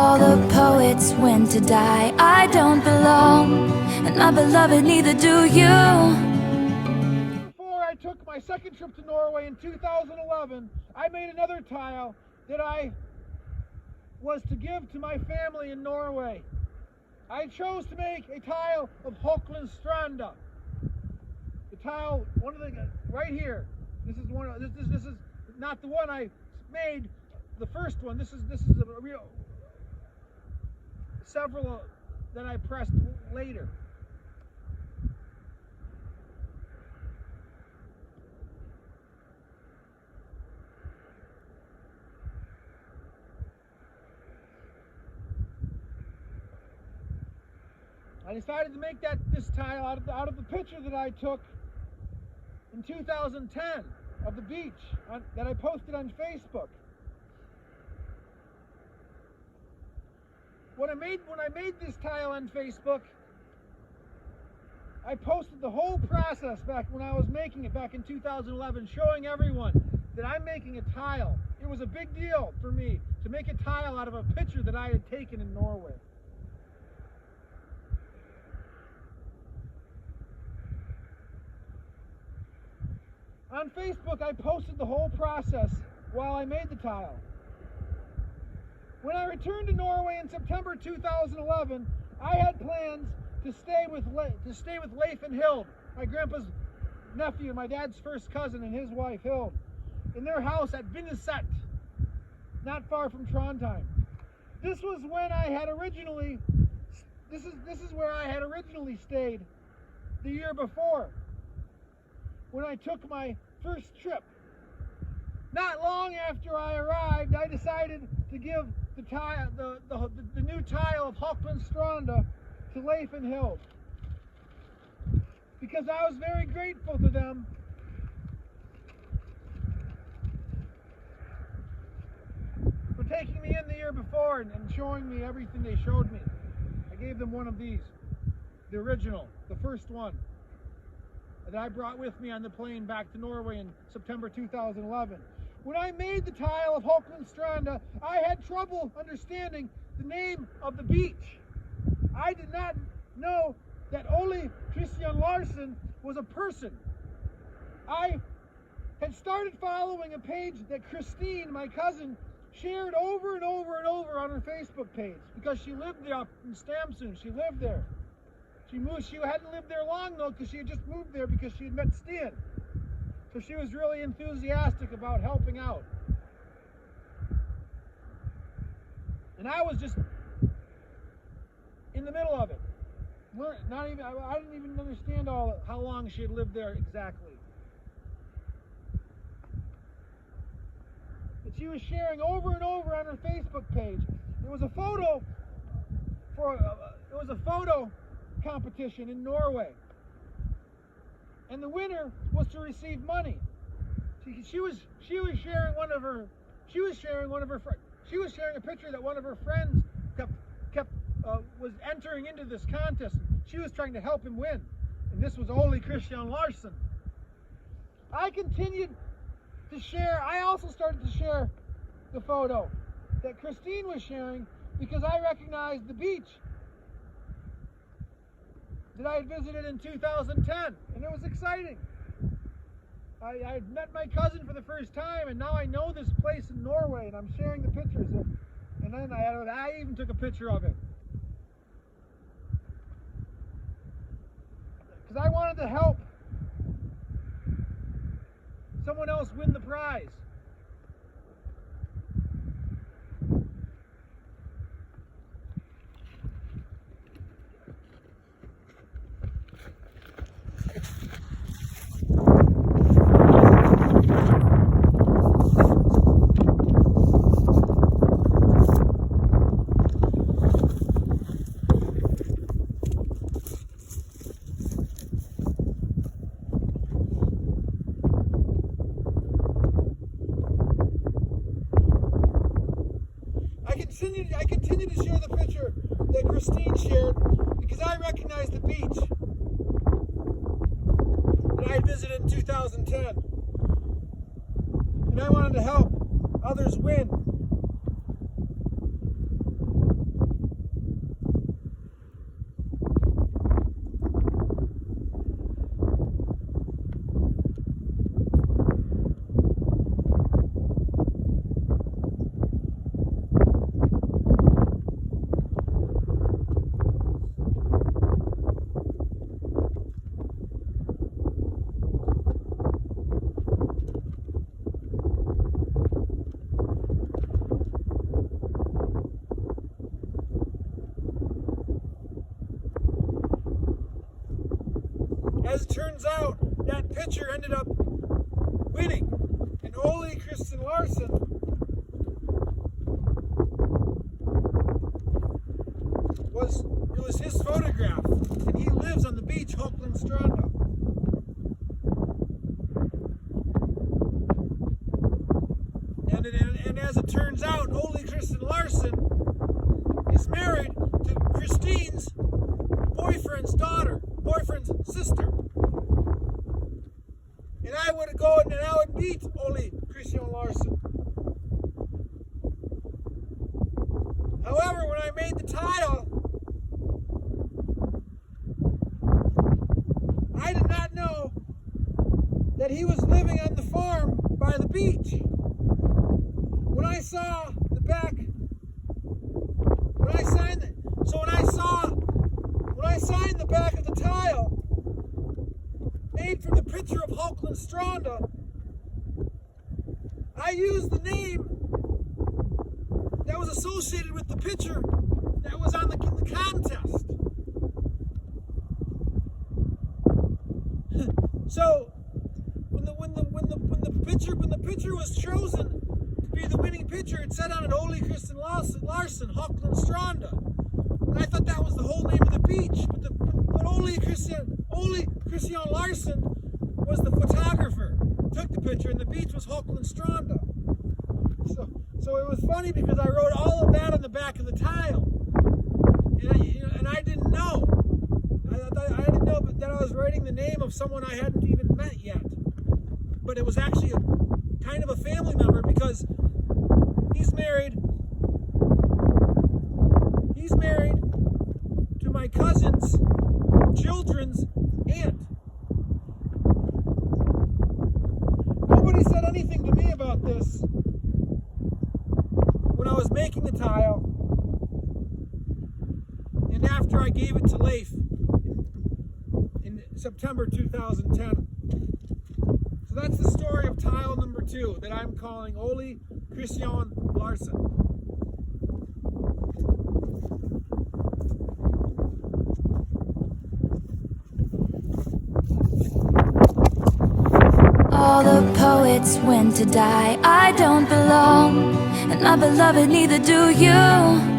All the poets went to die. I don't belong, and my beloved, neither do you. Before I took my second trip to Norway in 2011, I made another tile that I was to give to my family in Norway. I chose to make a tile of Håklandsstranda. The tile, one of the right here. This is one of this is not the one I made. The first one. This is a real several that I pressed later. I decided to make this tile out of the picture that I took in 2010 of the beach that I posted on Facebook. When I made this tile on Facebook, I posted the whole process back when I was making it back in 2011, showing everyone that I'm making a tile. It was a big deal for me to make a tile out of a picture that I had taken in Norway. On Facebook, I posted the whole process while I made the tile. When I returned to Norway in September 2011, I had plans to stay with Leif and Hild, my grandpa's nephew and my dad's first cousin and his wife Hild, in their house at Vinneset, not far from Trondheim. This was when I had originally. This is where I had originally stayed the year before, when I took my first trip. Not long after I arrived, I decided to give the new tile of Håklandsstranda to Leif and Hild, because I was very grateful to them for taking me in the year before and showing me everything they showed me. I gave them one of these, the original, the first one that I brought with me on the plane back to Norway in September 2011. When I made the tile of Håklandsstranda, I had trouble understanding the name of the beach. I did not know that Ole Kristian Larsen was a person. I had started following a page that Christine, my cousin, shared over and over and over on her Facebook page, because she lived there up in Stamsund. She lived there. She hadn't lived there long though, because she had just moved there because she had met Stjernebarn. So she was really enthusiastic about helping out. And I was just in the middle of it. I didn't even understand how long she had lived there exactly. But she was sharing over and over on her Facebook page. There was a photo competition in Norway, and the winner was to receive money. She was sharing a picture that one of her friends was entering into this contest. She was trying to help him win, and this was Ole Kristian Larsen. I continued to share. I also started to share the photo that Christine was sharing, because I recognized the beach that I had visited in 2010, and it was exciting. I had met my cousin for the first time, and now I know this place in Norway, and I'm sharing the pictures. And then I even took a picture of it, because I wanted to help someone else win the prize. I continued to share the picture that Christine shared, because I recognized the beach that I had visited in 2010. And I wanted to help others win. As it turns out, that pitcher ended up winning. And Ole Kristian Larsen was his photograph. And he lives on the beach, Håklandsstranda. And as it turns out, Ole Kristian Larsen is married to Christine's boyfriend's sister. And I would go and I would meet Ole Kristian Larsen. However, when I made the tile, I did not know that he was living on the farm by the beach. When I saw the back, when I signed the back of the tile made from the picture of Håklandsstranda, I used the name that was associated with the picture that was on the contest. So when the picture was chosen to be the winning pitcher, it said on it Ole Kristian Larsen, Håklandsstranda. And I thought that was the whole name of the beach. But Ole Kristian Larsen was the photographer. Took the picture, and the beach was Håklandsstranda. So it was funny because I wrote all of that on the back of the tile. And I didn't know. I didn't know that I was writing the name of someone I hadn't even met yet. But it was actually kind of a family member because he's married to my cousin's children's aunt. Nobody said anything to me about this when I was making the tile and after I gave it to Leif in September 2010. So that's the story of tile number 2 that I'm calling Ole Kristian Larsen. All the poets went to die. I don't belong, and my beloved, neither do you.